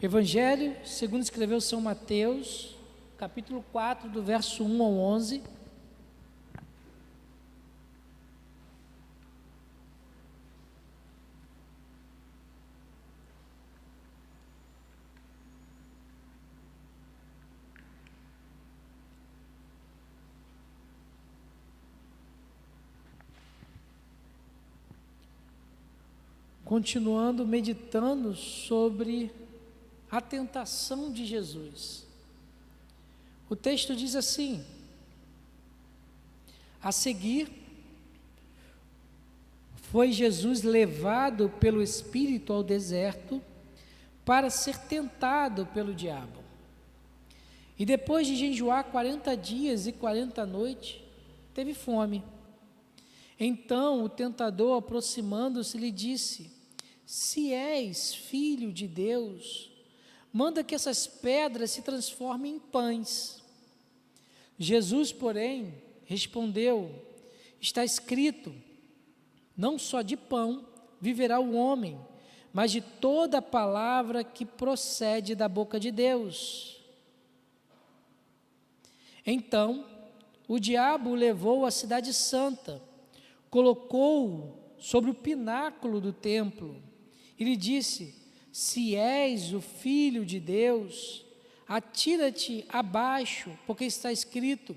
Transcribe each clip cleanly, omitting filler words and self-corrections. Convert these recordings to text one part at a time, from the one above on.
Evangelho segundo escreveu São Mateus, capítulo 4, do verso 1 ao 11. Continuando meditando sobre a tentação de Jesus. O texto diz assim: a seguir, foi Jesus levado pelo Espírito ao deserto para ser tentado pelo diabo. E depois de jejuar 40 dias e 40 noites, teve fome. Então o tentador, aproximando-se, lhe disse: se és filho de Deus, manda que essas pedras se transformem em pães. Jesus, porém, respondeu: está escrito, não só de pão viverá o homem, mas de toda a palavra que procede da boca de Deus. Então, o diabo o levou à cidade santa, colocou-o sobre o pináculo do templo e lhe disse: se és o Filho de Deus, atira-te abaixo, porque está escrito,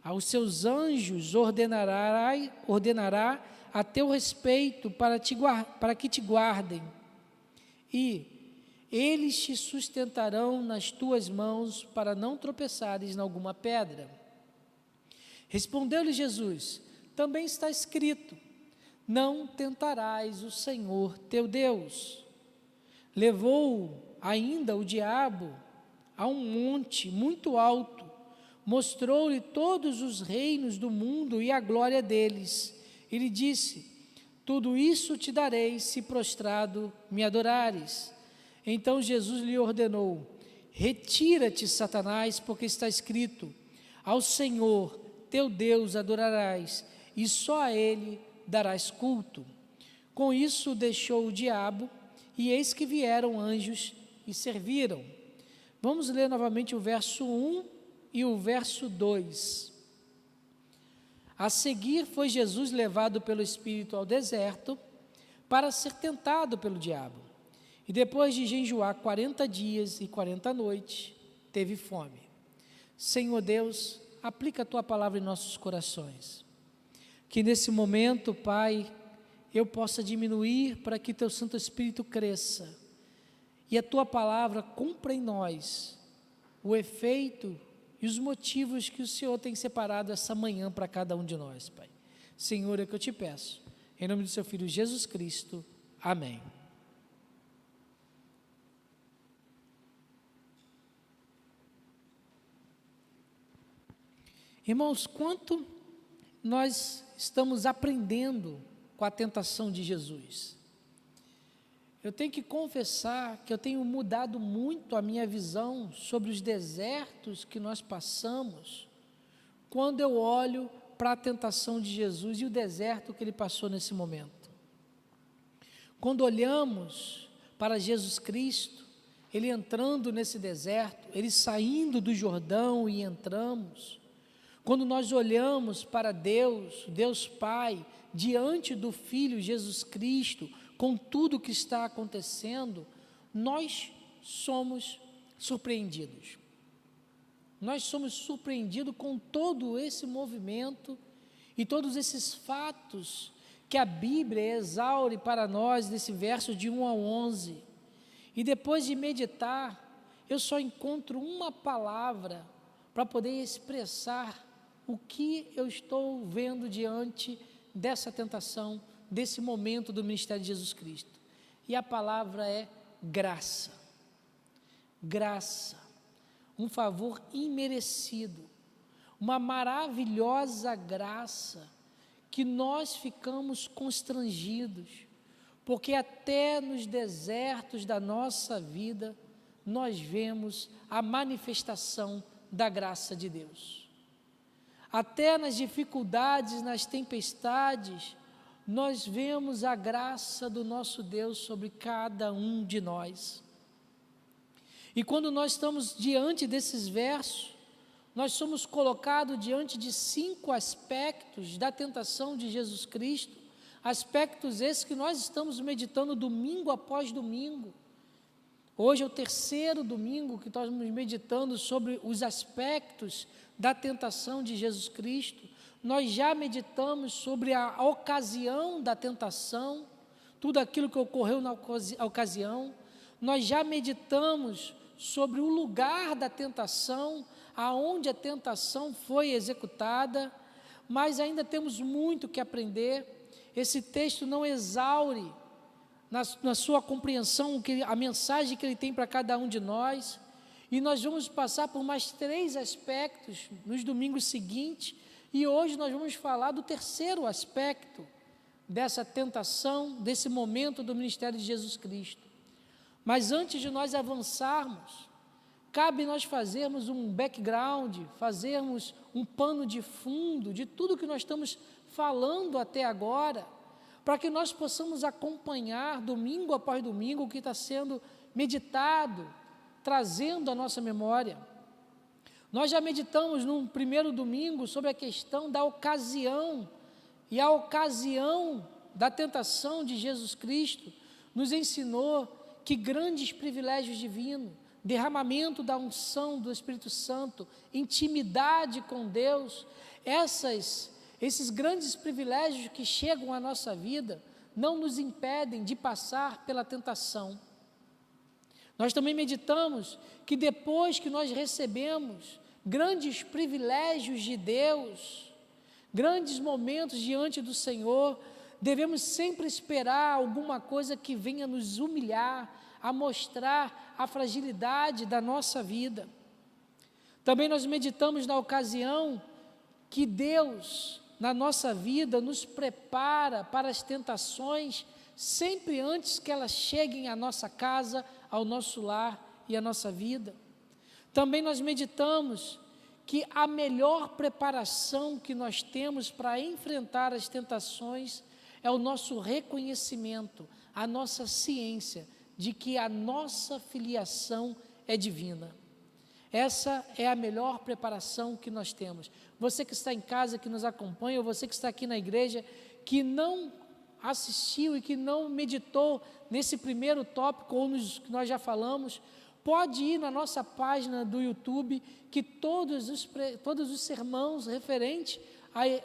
aos seus anjos ordenará a teu respeito para que te guardem, e eles te sustentarão nas tuas mãos para não tropeçares em alguma pedra. Respondeu-lhe Jesus: também está escrito, não tentarás o Senhor teu Deus. Levou ainda o diabo a um monte muito alto, mostrou-lhe todos os reinos do mundo e a glória deles, e lhe disse: tudo isso te darei se prostrado me adorares. Então Jesus lhe ordenou: retira-te, Satanás, porque está escrito, ao Senhor teu Deus adorarás, e só a Ele darás culto. Com isso deixou o diabo, e eis que vieram anjos e serviram. Vamos ler novamente o verso 1 e o verso 2. A seguir foi Jesus levado pelo Espírito ao deserto para ser tentado pelo diabo. E depois de jejuar 40 dias e 40 noites, teve fome. Senhor Deus, aplica a Tua palavra em nossos corações. Que nesse momento, Pai, eu possa diminuir para que Teu Santo Espírito cresça e a Tua palavra cumpra em nós o efeito e os motivos que o Senhor tem separado essa manhã para cada um de nós, Pai. Senhor, é que eu te peço, em nome do Seu Filho Jesus Cristo, amém. Irmãos, quanto nós estamos aprendendo com a tentação de Jesus? Eu tenho que confessar que eu tenho mudado muito a minha visão sobre os desertos que nós passamos, quando eu olho para a tentação de Jesus e o deserto que Ele passou nesse momento. Quando olhamos para Jesus Cristo, Ele entrando nesse deserto, Ele saindo do Jordão e entramos. Quando nós olhamos para Deus, Deus Pai, diante do Filho Jesus Cristo, com tudo que está acontecendo, nós somos surpreendidos. Nós somos surpreendidos com todo esse movimento e todos esses fatos que a Bíblia exaure para nós, nesse verso de 1 a 11. E depois de meditar, eu só encontro uma palavra para poder expressar o que eu estou vendo diante dessa tentação, desse momento do ministério de Jesus Cristo. E a palavra é graça. Graça, um favor imerecido, uma maravilhosa graça, que nós ficamos constrangidos, porque até nos desertos da nossa vida, nós vemos a manifestação da graça de Deus. Até nas dificuldades, nas tempestades, nós vemos a graça do nosso Deus sobre cada um de nós. E quando nós estamos diante desses versos, nós somos colocados diante de 5 aspectos da tentação de Jesus Cristo, aspectos esses que nós estamos meditando domingo após domingo. Hoje é o 3º domingo que nós estamos meditando sobre os aspectos da tentação de Jesus Cristo. Nós já meditamos sobre a ocasião da tentação, tudo aquilo que ocorreu na ocasião. Nós já meditamos sobre o lugar da tentação, aonde a tentação foi executada, mas ainda temos muito que aprender. Esse texto não exaure na sua compreensão a mensagem que ele tem para cada um de nós, e nós vamos passar por mais 3 aspectos nos domingos seguintes, e hoje nós vamos falar do 3º aspecto dessa tentação, desse momento do ministério de Jesus Cristo. Mas antes de nós avançarmos, cabe nós fazermos um background, fazermos um pano de fundo de tudo que nós estamos falando até agora, para que nós possamos acompanhar domingo após domingo o que está sendo meditado, trazendo à nossa memória. Nós já meditamos no primeiro domingo sobre a questão da ocasião, e a ocasião da tentação de Jesus Cristo nos ensinou que grandes privilégios divinos, derramamento da unção do Espírito Santo, intimidade com Deus, esses grandes privilégios que chegam à nossa vida, não nos impedem de passar pela tentação. Nós também meditamos que depois que nós recebemos grandes privilégios de Deus, grandes momentos diante do Senhor, devemos sempre esperar alguma coisa que venha nos humilhar, a mostrar a fragilidade da nossa vida. Também nós meditamos na ocasião que Deus, na nossa vida, nos prepara para as tentações, sempre antes que elas cheguem à nossa casa, ao nosso lar e à nossa vida. Também nós meditamos que a melhor preparação que nós temos para enfrentar as tentações é o nosso reconhecimento, a nossa ciência de que a nossa filiação é divina. Essa é a melhor preparação que nós temos. Você que está em casa, que nos acompanha, ou você que está aqui na igreja, que não assistiu e que não meditou nesse primeiro tópico, ou nos que nós já falamos, pode ir na nossa página do YouTube, que todos os sermões referentes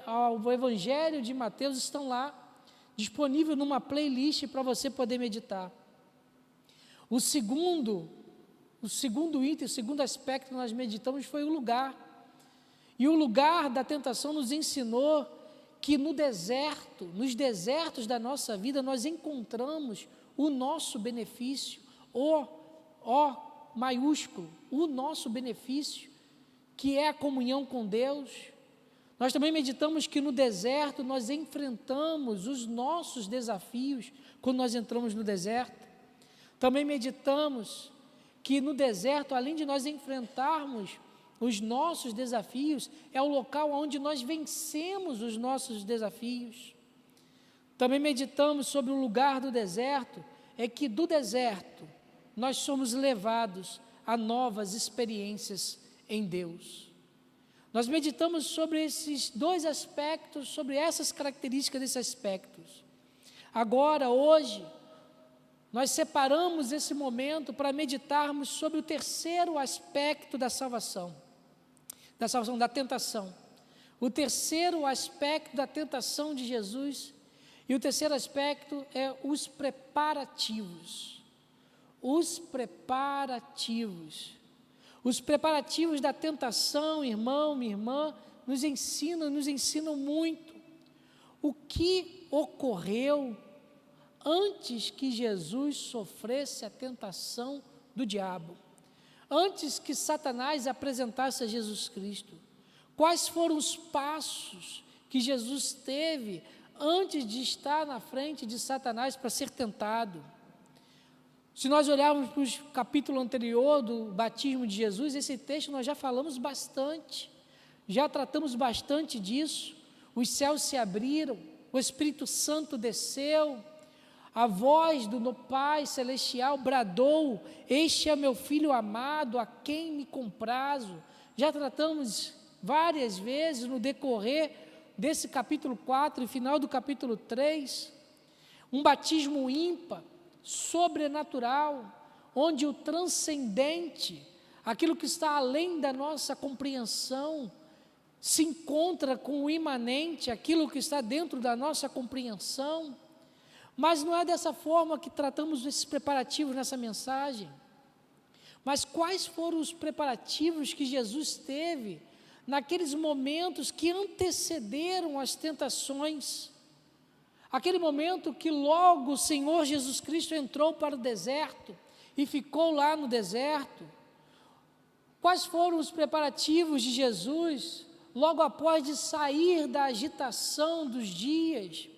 ao Evangelho de Mateus estão lá, disponível numa playlist para você poder meditar. O segundo item, o segundo aspecto que nós meditamos foi o lugar. E o lugar da tentação nos ensinou que nos desertos da nossa vida, nós encontramos o nosso benefício, o maiúsculo, o nosso benefício, que é a comunhão com Deus. Nós também meditamos que no deserto nós enfrentamos os nossos desafios quando nós entramos no deserto. Também meditamos que no deserto, além de nós enfrentarmos os nossos desafios, é o local onde nós vencemos os nossos desafios. Também meditamos sobre o lugar do deserto, é que do deserto nós somos levados a novas experiências em Deus. Nós meditamos sobre esses 2 aspectos, sobre essas características desses aspectos. Agora, hoje, nós separamos esse momento para meditarmos sobre o 3º aspecto da salvação, da tentação. O 3º aspecto da tentação de Jesus, e o 3º aspecto é os preparativos. Os preparativos. Os preparativos da tentação, irmão, minha irmã, nos ensinam muito. O que ocorreu antes que Jesus sofresse a tentação do diabo, antes que Satanás apresentasse a Jesus Cristo? Quais foram os passos que Jesus teve antes de estar na frente de Satanás para ser tentado? Se nós olharmos para o capítulo anterior do batismo de Jesus, esse texto nós já falamos bastante, já tratamos bastante disso. Os céus se abriram, o Espírito Santo desceu, A voz do Pai Celestial bradou: este é meu Filho amado, a quem me comprazo. Já tratamos várias vezes no decorrer desse capítulo 4 e final do capítulo 3, um batismo ímpar, sobrenatural, onde o transcendente, aquilo que está além da nossa compreensão, se encontra com o imanente, aquilo que está dentro da nossa compreensão. Mas não é dessa forma que tratamos esses preparativos nessa mensagem. Mas quais foram os preparativos que Jesus teve naqueles momentos que antecederam as tentações? Aquele momento que logo o Senhor Jesus Cristo entrou para o deserto e ficou lá no deserto. Quais foram os preparativos de Jesus logo após de sair da agitação dos dias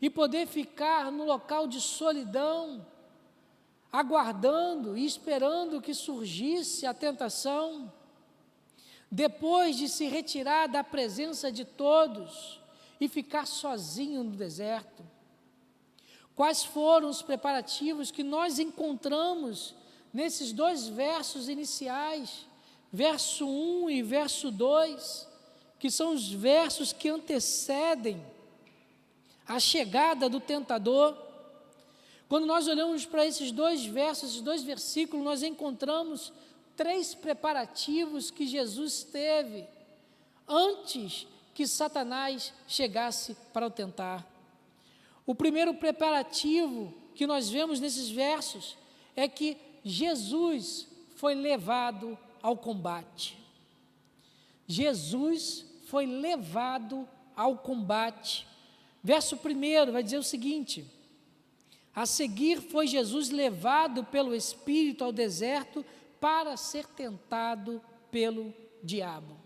e poder ficar no local de solidão, aguardando e esperando que surgisse a tentação? Depois de se retirar da presença de todos e ficar sozinho no deserto. Quais foram os preparativos que nós encontramos nesses dois versos iniciais, verso 1 e verso 2, que são os versos que antecedem a chegada do tentador? Quando nós olhamos para esses dois versos, esses dois versículos, nós encontramos 3 preparativos que Jesus teve antes que Satanás chegasse para o tentar. O primeiro preparativo que nós vemos nesses versos é que Jesus foi levado ao combate. Jesus foi levado ao combate. Verso 1 vai dizer o seguinte: a seguir foi Jesus levado pelo Espírito ao deserto para ser tentado pelo diabo.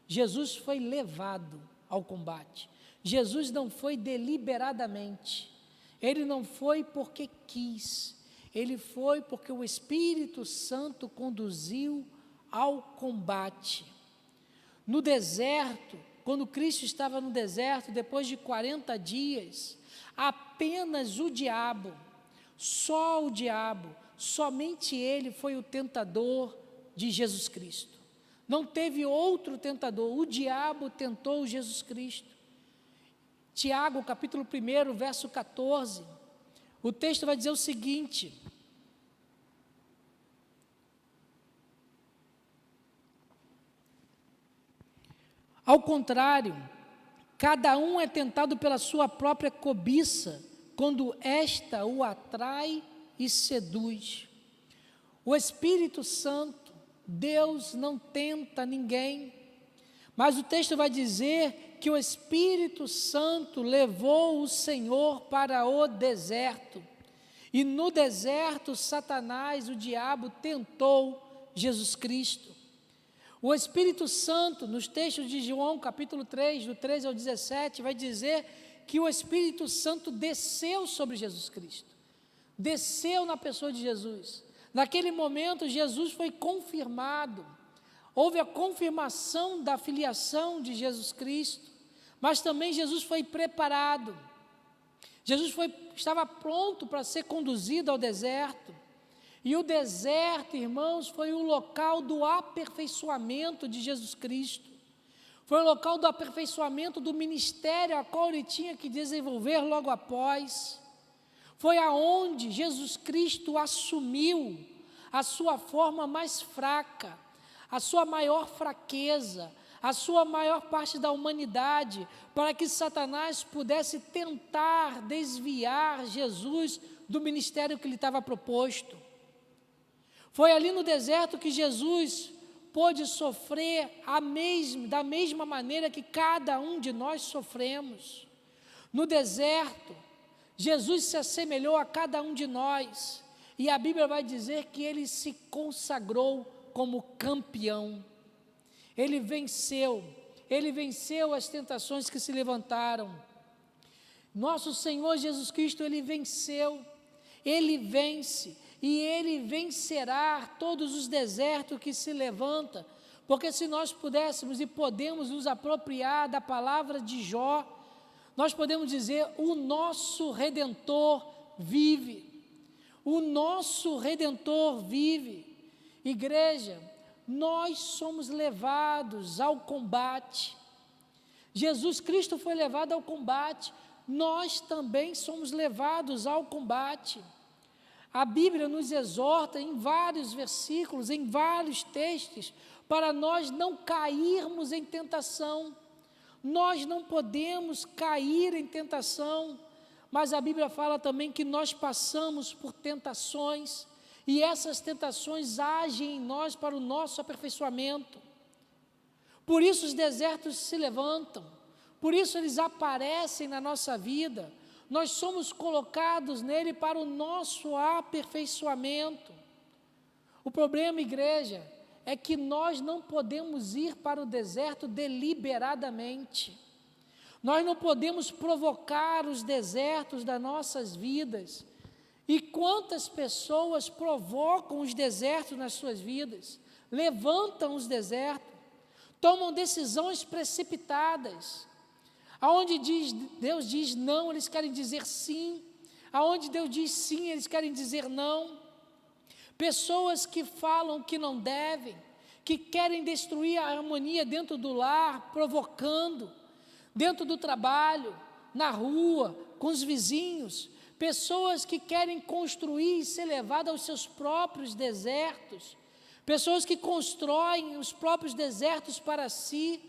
Jesus foi levado ao combate. Jesus não foi deliberadamente, ele não foi porque quis, ele foi porque o Espírito Santo conduziu ao combate. No deserto, quando Cristo estava no deserto, depois de 40 dias, apenas o diabo, só o diabo, somente ele foi o tentador de Jesus Cristo. Não teve outro tentador, o diabo tentou Jesus Cristo. Tiago, capítulo 1, verso 14, o texto vai dizer o seguinte: ao contrário, cada um é tentado pela sua própria cobiça, quando esta o atrai e seduz. O Espírito Santo, Deus não tenta ninguém, mas o texto vai dizer que o Espírito Santo levou o Senhor para o deserto, e no deserto Satanás, o diabo, tentou Jesus Cristo. O Espírito Santo, nos textos de João, capítulo 3, do 13 ao 17, vai dizer que o Espírito Santo desceu sobre Jesus Cristo, desceu na pessoa de Jesus. Naquele momento, Jesus foi confirmado, houve a confirmação da filiação de Jesus Cristo, mas também Jesus foi preparado. Jesus estava pronto para ser conduzido ao deserto. E o deserto, irmãos, foi o local do aperfeiçoamento de Jesus Cristo. Foi o local do aperfeiçoamento do ministério a qual ele tinha que desenvolver logo após. Foi aonde Jesus Cristo assumiu a sua forma mais fraca, a sua maior fraqueza, a sua maior parte da humanidade, para que Satanás pudesse tentar desviar Jesus do ministério que lhe estava proposto. Foi ali no deserto que Jesus pôde sofrer da mesma maneira que cada um de nós sofremos. No deserto, Jesus se assemelhou a cada um de nós, e a Bíblia vai dizer que ele se consagrou como campeão. Ele venceu as tentações que se levantaram. Nosso Senhor Jesus Cristo, ele venceu, ele vence, e ele vencerá todos os desertos que se levantam, porque se nós pudéssemos e podemos nos apropriar da palavra de Jó, nós podemos dizer: o nosso Redentor vive. O nosso Redentor vive. Igreja, nós somos levados ao combate. Jesus Cristo foi levado ao combate, nós também somos levados ao combate. A Bíblia nos exorta em vários versículos, em vários textos, para nós não cairmos em tentação. Nós não podemos cair em tentação, mas a Bíblia fala também que nós passamos por tentações, e essas tentações agem em nós para o nosso aperfeiçoamento. Por isso os desertos se levantam, por isso eles aparecem na nossa vida. Nós somos colocados nele para o nosso aperfeiçoamento. O problema, igreja, é que nós não podemos ir para o deserto deliberadamente. Nós não podemos provocar os desertos das nossas vidas. E quantas pessoas provocam os desertos nas suas vidas, levantam os desertos, tomam decisões precipitadas. Aonde Deus diz não, eles querem dizer sim. Aonde Deus diz sim, eles querem dizer não. Pessoas que falam que não devem, que querem destruir a harmonia dentro do lar, provocando, dentro do trabalho, na rua, com os vizinhos. Pessoas que querem construir e ser levadas aos seus próprios desertos. Pessoas que constroem os próprios desertos para si.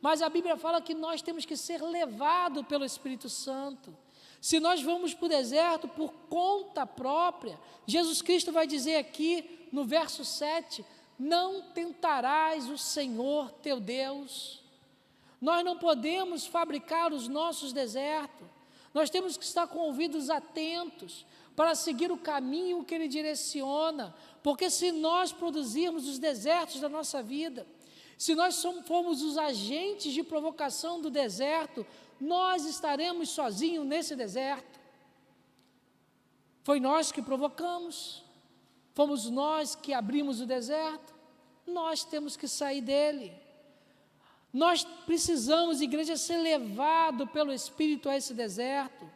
Mas a Bíblia fala que nós temos que ser levados pelo Espírito Santo. Se nós vamos para o deserto por conta própria, Jesus Cristo vai dizer aqui no verso 7, não tentarás o Senhor teu Deus. Nós não podemos fabricar os nossos desertos. Nós temos que estar com ouvidos atentos para seguir o caminho que Ele direciona, porque se nós produzirmos os desertos da nossa vida, se nós formos os agentes de provocação do deserto, nós estaremos sozinhos nesse deserto. Foi nós que provocamos, fomos nós que abrimos o deserto, nós temos que sair dele. Nós precisamos, igreja, ser levado pelo Espírito a esse deserto,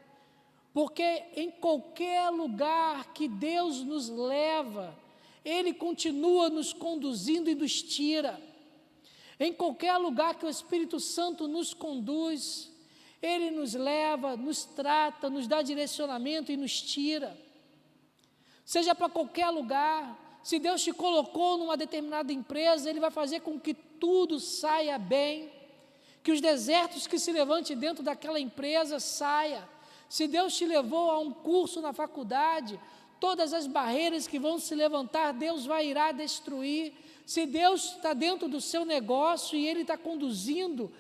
porque em qualquer lugar que Deus nos leva, Ele continua nos conduzindo e nos tira. Em qualquer lugar que o Espírito Santo nos conduz, Ele nos leva, nos trata, nos dá direcionamento e nos tira. Seja para qualquer lugar, se Deus te colocou numa determinada empresa, Ele vai fazer com que tudo saia bem, que os desertos que se levantem dentro daquela empresa saia. Se Deus te levou a um curso na faculdade, todas as barreiras que vão se levantar, Deus irá destruir. Se Deus está dentro do seu negócio e Ele está conduzindo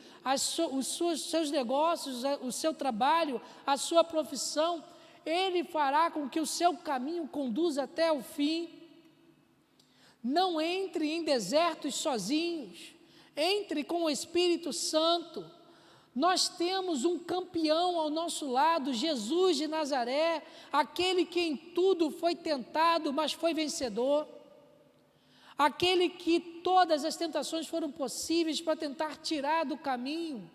os seus negócios, o seu trabalho, a sua profissão, Ele fará com que o seu caminho conduza até o fim. Não entre em desertos sozinhos, entre com o Espírito Santo. Nós temos um campeão ao nosso lado, Jesus de Nazaré, aquele que em tudo foi tentado, mas foi vencedor. Aquele que todas as tentações foram possíveis para tentar tirar do caminho,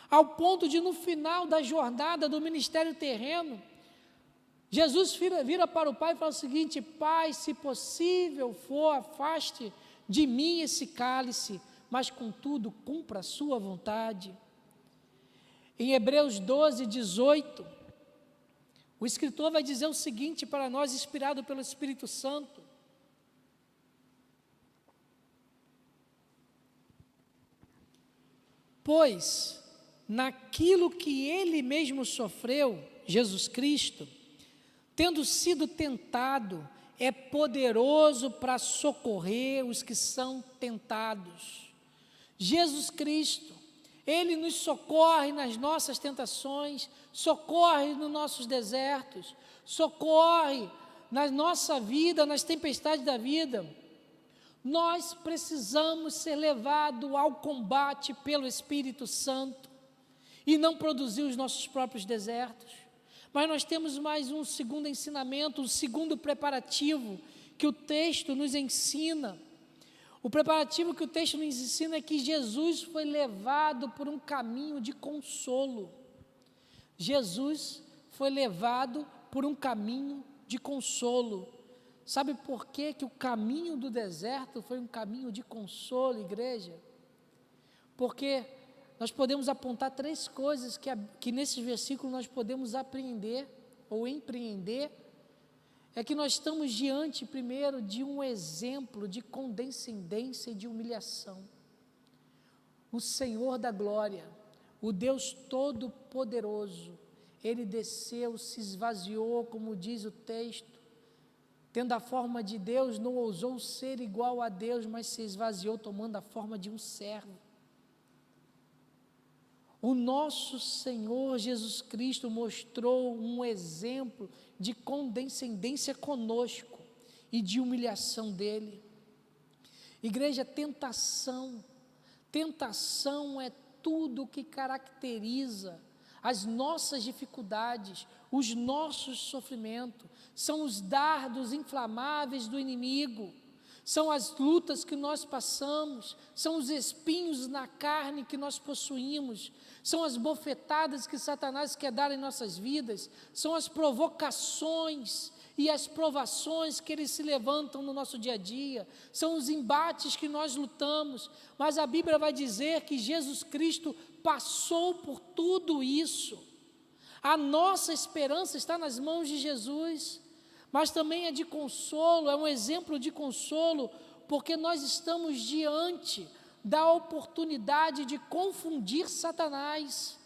ao ponto de no final da jornada do ministério terreno, Jesus vira para o Pai e fala o seguinte: Pai, se possível for, afaste de mim esse cálice, mas contudo cumpra a sua vontade. Em Hebreus 12, 18, o escritor vai dizer o seguinte para nós, inspirado pelo Espírito Santo: pois naquilo que Ele mesmo sofreu, Jesus Cristo, tendo sido tentado, é poderoso para socorrer os que são tentados. Jesus Cristo, Ele nos socorre nas nossas tentações, socorre nos nossos desertos, socorre na nossa vida, nas tempestades da vida. Nós precisamos ser levados ao combate pelo Espírito Santo e não produzir os nossos próprios desertos. Mas nós temos mais um segundo ensinamento, um segundo preparativo que o texto nos ensina. O preparativo que o texto nos ensina é que Jesus foi levado por um caminho de consolo. Jesus foi levado por um caminho de consolo. Sabe por que o caminho do deserto foi um caminho de consolo, igreja? Porque nós podemos apontar 3 coisas que nesse versículo nós podemos aprender ou empreender. É que nós estamos diante, primeiro, de um exemplo de condescendência e de humilhação. O Senhor da glória, o Deus Todo-Poderoso, Ele desceu, se esvaziou, como diz o texto, tendo a forma de Deus, não ousou ser igual a Deus, mas se esvaziou, tomando a forma de um servo. O nosso Senhor Jesus Cristo mostrou um exemplo de condescendência conosco e de humilhação dele. Igreja, tentação é tudo o que caracteriza as nossas dificuldades, os nossos sofrimentos, são os dardos inflamáveis do inimigo, são as lutas que nós passamos, são os espinhos na carne que nós possuímos, são as bofetadas que Satanás quer dar em nossas vidas, são as provocações e as provações que eles se levantam no nosso dia a dia, são os embates que nós lutamos, mas a Bíblia vai dizer que Jesus Cristo passou por tudo isso. A nossa esperança está nas mãos de Jesus, mas também é de consolo, é um exemplo de consolo, porque nós estamos diante da oportunidade de confundir Satanás.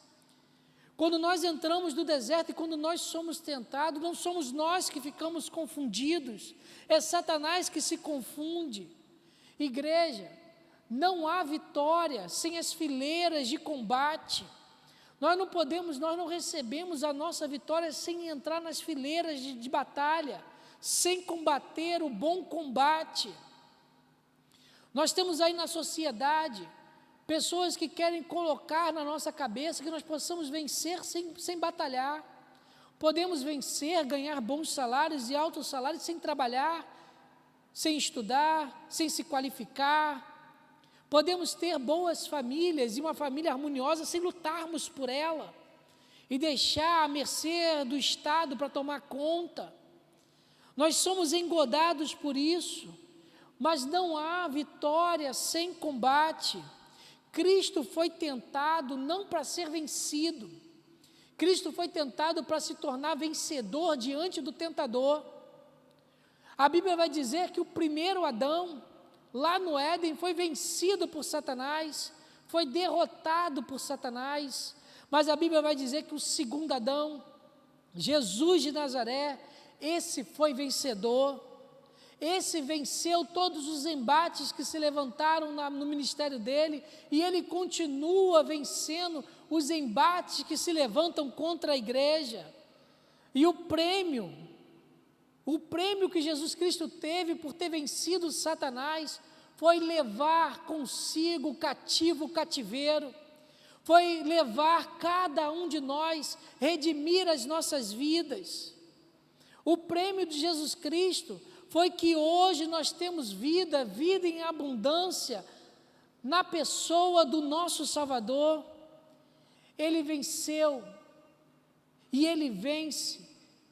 Quando nós entramos no deserto e quando nós somos tentados, não somos nós que ficamos confundidos, é Satanás que se confunde. Igreja, não há vitória sem as fileiras de combate. Nós não recebemos a nossa vitória sem entrar nas fileiras de batalha, sem combater o bom combate. Nós temos aí na sociedade pessoas que querem colocar na nossa cabeça que nós possamos vencer sem batalhar. Podemos vencer, ganhar bons salários e altos salários sem trabalhar, sem estudar, sem se qualificar. Podemos ter boas famílias e uma família harmoniosa sem lutarmos por ela e deixar à mercê do Estado para tomar conta. Nós somos engodados por isso, mas não há vitória sem combate. Cristo foi tentado não para ser vencido, Cristo foi tentado para se tornar vencedor diante do tentador. A Bíblia vai dizer que o primeiro Adão, lá no Éden, foi vencido por Satanás, foi derrotado por Satanás, mas a Bíblia vai dizer que o segundo Adão, Jesus de Nazaré, esse foi vencedor, esse venceu todos os embates que se levantaram no ministério dele, e ele continua vencendo os embates que se levantam contra a igreja. E o prêmio que Jesus Cristo teve por ter vencido Satanás, foi levar consigo o cativeiro, foi levar cada um de nós, redimir as nossas vidas. O prêmio de Jesus Cristo foi que hoje nós temos vida em abundância, na pessoa do nosso Salvador. Ele venceu, e Ele vence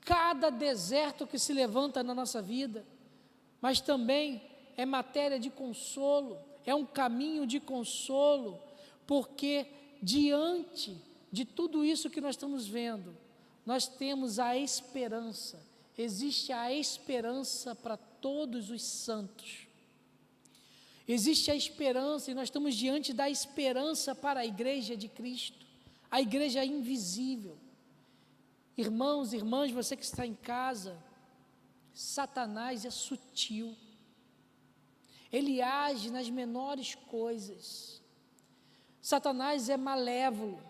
cada deserto que se levanta na nossa vida, mas também é matéria de consolo, é um caminho de consolo, porque diante de tudo isso que nós estamos vendo, nós temos a esperança, existe a esperança para todos os santos, existe a esperança, e nós estamos diante da esperança para a igreja de Cristo, a igreja invisível. Irmãos, irmãs, você que está em casa, Satanás é sutil, ele age nas menores coisas. Satanás é malévolo,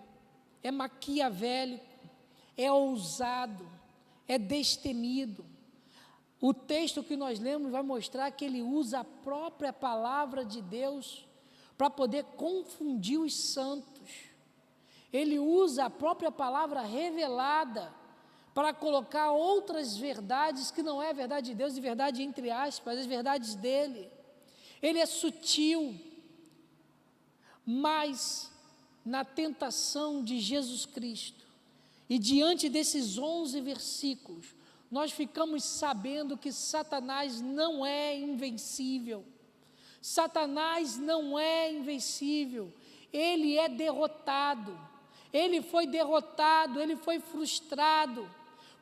é maquiavélico, é ousado, é destemido. O texto que nós lemos vai mostrar que ele usa a própria palavra de Deus para poder confundir os santos. Ele usa a própria palavra revelada para colocar outras verdades que não é a verdade de Deus, e verdade entre aspas, as verdades dele. Ele é sutil, mas na tentação de Jesus Cristo, e diante desses 11 versículos, nós ficamos sabendo que Satanás não é invencível. Satanás não é invencível, ele é derrotado, ele foi derrotado, ele foi frustrado,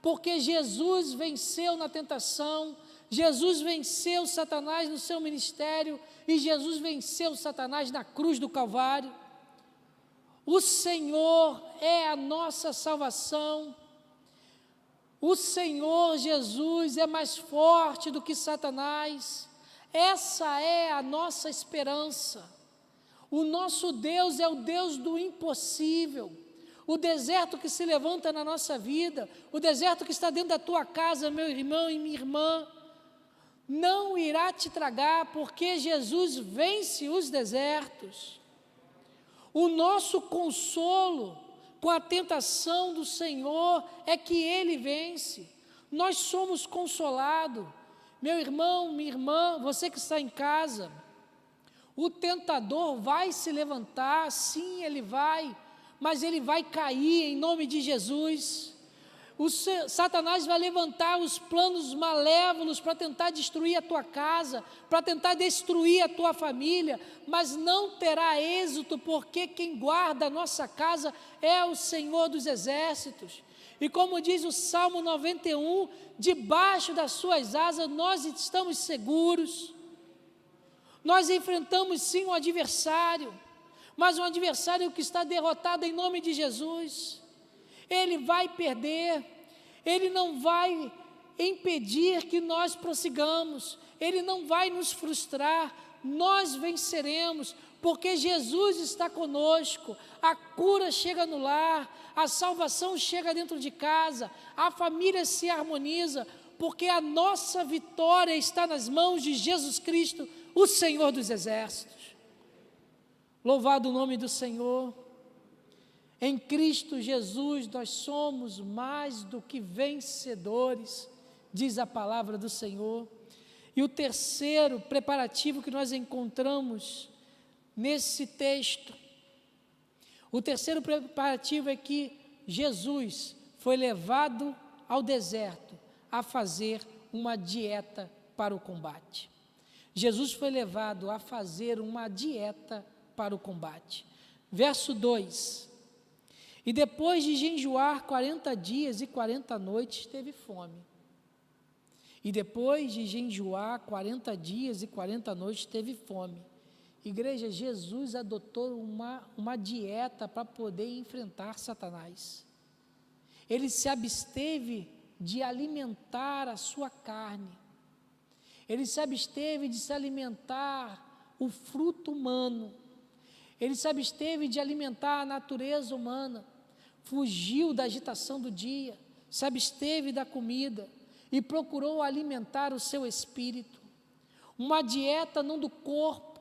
porque Jesus venceu na tentação, Jesus venceu Satanás no seu ministério e Jesus venceu Satanás na cruz do Calvário. O Senhor é a nossa salvação. O Senhor Jesus é mais forte do que Satanás. Essa é a nossa esperança. O nosso Deus é o Deus do impossível. O deserto que se levanta na nossa vida, o deserto que está dentro da tua casa, meu irmão e minha irmã, não irá te tragar, porque Jesus vence os desertos. O nosso consolo com a tentação do Senhor é que Ele vence. Nós somos consolados. Meu irmão, minha irmã, você que está em casa, o tentador vai se levantar, sim, ele vai, mas ele vai cair em nome de Jesus. Satanás vai levantar os planos malévolos para tentar destruir a tua casa, para tentar destruir a tua família, mas não terá êxito, porque quem guarda a nossa casa é o Senhor dos Exércitos. E como diz o Salmo 91, debaixo das suas asas nós estamos seguros. Nós enfrentamos sim um adversário, mas um adversário que está derrotado em nome de Jesus. Ele vai perder, ele não vai impedir que nós prossigamos, ele não vai nos frustrar, nós venceremos, porque Jesus está conosco. A cura chega no lar, a salvação chega dentro de casa, a família se harmoniza, porque a nossa vitória está nas mãos de Jesus Cristo, o Senhor dos Exércitos. Louvado o nome do Senhor. Em Cristo Jesus nós somos mais do que vencedores, diz a palavra do Senhor. E o terceiro preparativo que nós encontramos nesse texto, o terceiro preparativo é que Jesus foi levado ao deserto a fazer uma dieta para o combate. Jesus foi levado a fazer uma dieta para o combate. Verso 2: e depois de jejuar 40 dias e 40 noites, teve fome. E depois de jejuar 40 dias e 40 noites, teve fome. Igreja, Jesus adotou uma dieta para poder enfrentar Satanás. Ele se absteve de alimentar a sua carne. Ele se absteve de se alimentar o fruto humano. Ele se absteve de alimentar a natureza humana. Fugiu da agitação do dia, se absteve da comida e procurou alimentar o seu espírito. Uma dieta não do corpo,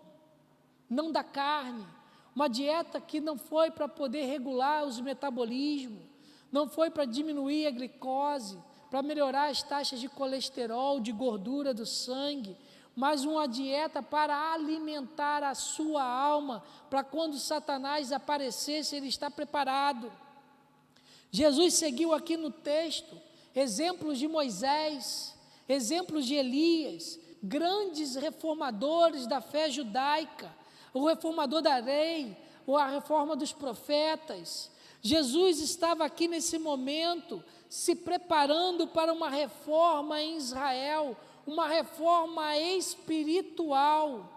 não da carne, uma dieta que não foi para poder regular os metabolismos, não foi para diminuir a glicose, para melhorar as taxas de colesterol, de gordura do sangue, mas uma dieta para alimentar a sua alma, para quando Satanás aparecesse, ele está preparado. Jesus seguiu aqui no texto exemplos de Moisés, exemplos de Elias, grandes reformadores da fé judaica, o reformador da lei, ou a reforma dos profetas. Jesus estava aqui nesse momento se preparando para uma reforma em Israel, uma reforma espiritual.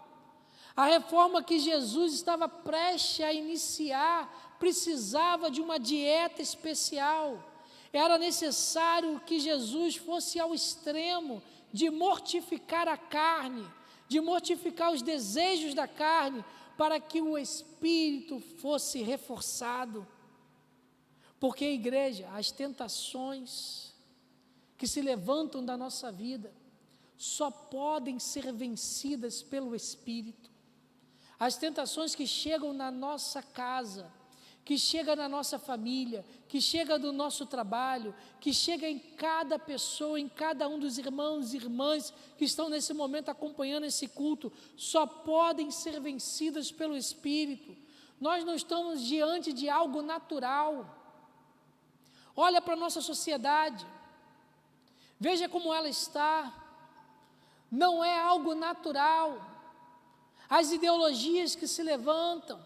A reforma que Jesus estava prestes a iniciar precisava de uma dieta especial. Era necessário que Jesus fosse ao extremo de mortificar a carne, de mortificar os desejos da carne, para que o espírito fosse reforçado. Porque, igreja, as tentações que se levantam da nossa vida só podem ser vencidas pelo Espírito. As tentações que chegam na nossa casa, que chega na nossa família, que chega no nosso trabalho, que chega em cada pessoa, em cada um dos irmãos e irmãs que estão nesse momento acompanhando esse culto, só podem ser vencidas pelo Espírito. Nós não estamos diante de algo natural. Olha para a nossa sociedade, Veja como ela está. Não é algo natural. As ideologias que se levantam,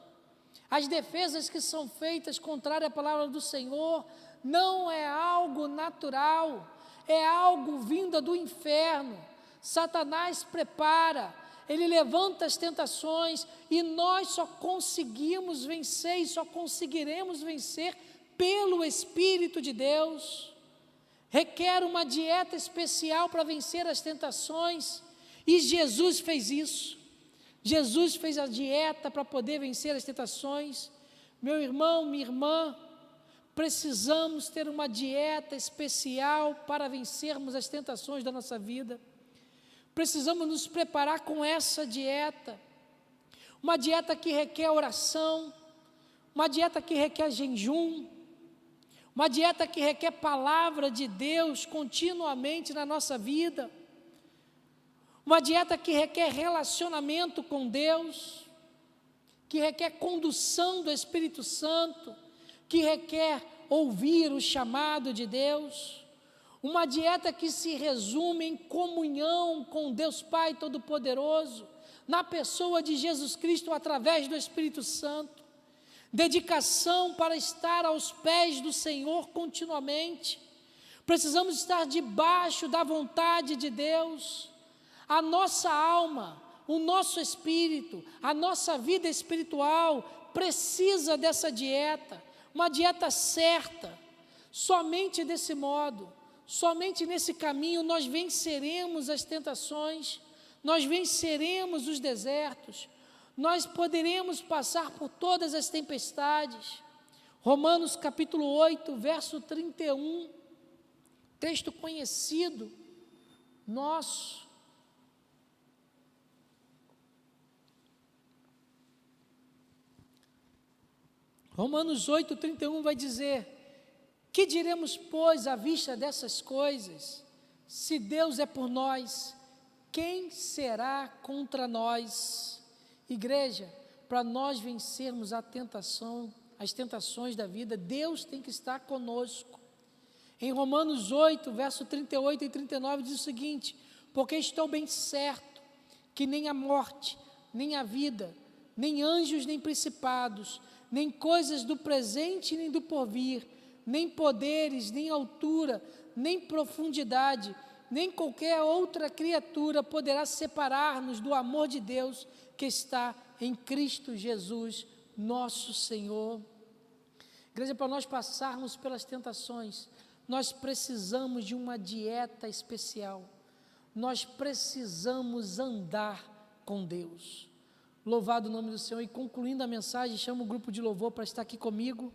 as defesas que são feitas contrárias à palavra do Senhor, não é algo natural, é algo vinda do inferno. Satanás prepara, ele levanta as tentações e nós só conseguimos vencer e só conseguiremos vencer pelo Espírito de Deus. Requer uma dieta especial para vencer as tentações e Jesus fez isso. Jesus fez a dieta para poder vencer as tentações. Meu irmão, minha irmã, precisamos ter uma dieta especial para vencermos as tentações da nossa vida. Precisamos nos preparar com essa dieta. Uma dieta que requer oração, uma dieta que requer jejum, uma dieta que requer palavra de Deus continuamente na nossa vida. Uma dieta que requer relacionamento com Deus, que requer condução do Espírito Santo, que requer ouvir o chamado de Deus. Uma dieta que se resume em comunhão com Deus Pai Todo-Poderoso, na pessoa de Jesus Cristo através do Espírito Santo. Dedicação para estar aos pés do Senhor continuamente. Precisamos estar debaixo da vontade de Deus. A nossa alma, o nosso espírito, a nossa vida espiritual precisa dessa dieta, uma dieta certa. Somente desse modo, somente nesse caminho nós venceremos as tentações, nós venceremos os desertos, nós poderemos passar por todas as tempestades. Romanos capítulo 8, verso 31, texto conhecido nosso. Romanos 8, 31 vai dizer: que diremos, pois, à vista dessas coisas? Se Deus é por nós, quem será contra nós? Igreja, para nós vencermos a tentação, as tentações da vida, Deus tem que estar conosco. Em Romanos 8, verso 38 e 39 diz o seguinte: porque estou bem certo que nem a morte, nem a vida, nem anjos, nem principados, nem coisas do presente, nem do porvir, nem poderes, nem altura, nem profundidade, nem qualquer outra criatura poderá separar-nos do amor de Deus que está em Cristo Jesus, nosso Senhor. Igreja, para nós passarmos pelas tentações, nós precisamos de uma dieta especial, nós precisamos andar com Deus. Louvado o nome do Senhor. E concluindo a mensagem, chamo o grupo de louvor para estar aqui comigo,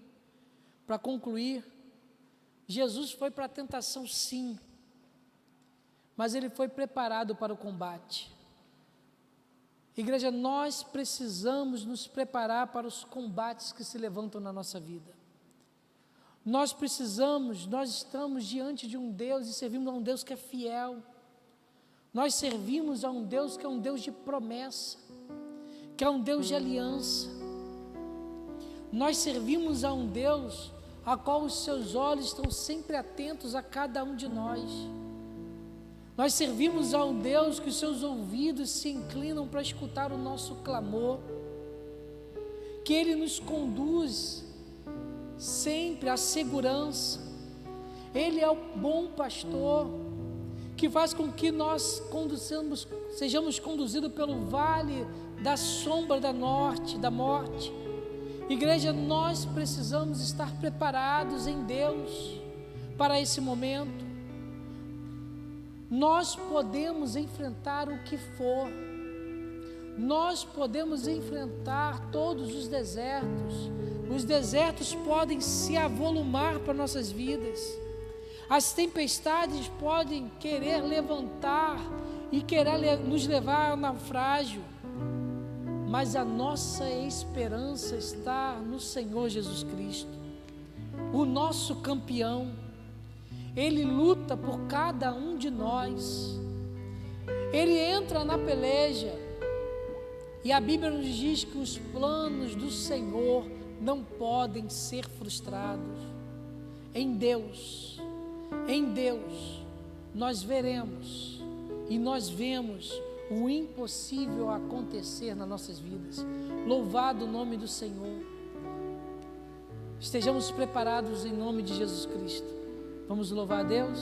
para concluir. Jesus foi para a tentação, sim, mas ele foi preparado para o combate. Igreja, nós precisamos nos preparar para os combates que se levantam na nossa vida. Nós estamos diante de um Deus e servimos a um Deus que é fiel. Nós servimos a um Deus que é um Deus de promessa, que é um Deus de aliança. Nós servimos a um Deus a qual os seus olhos estão sempre atentos a cada um de nós. Nós servimos a um Deus que os seus ouvidos se inclinam para escutar o nosso clamor, que Ele nos conduz sempre à segurança. Ele é o bom pastor, que faz com que nós sejamos conduzidos pelo vale da sombra da morte. Igreja, nós precisamos estar preparados em Deus para esse momento. Nós podemos enfrentar o que for, nós podemos enfrentar todos os desertos podem se avolumar para nossas vidas, as tempestades podem querer levantar e querer nos levar ao naufrágio, mas a nossa esperança está no Senhor Jesus Cristo, o nosso campeão. Ele luta por cada um de nós, Ele entra na peleja, e a Bíblia nos diz que os planos do Senhor não podem ser frustrados. Em Deus, nós veremos e nós vemos o impossível acontecer nas nossas vidas. Louvado o nome do Senhor. Estejamos preparados em nome de Jesus Cristo. Vamos louvar a Deus?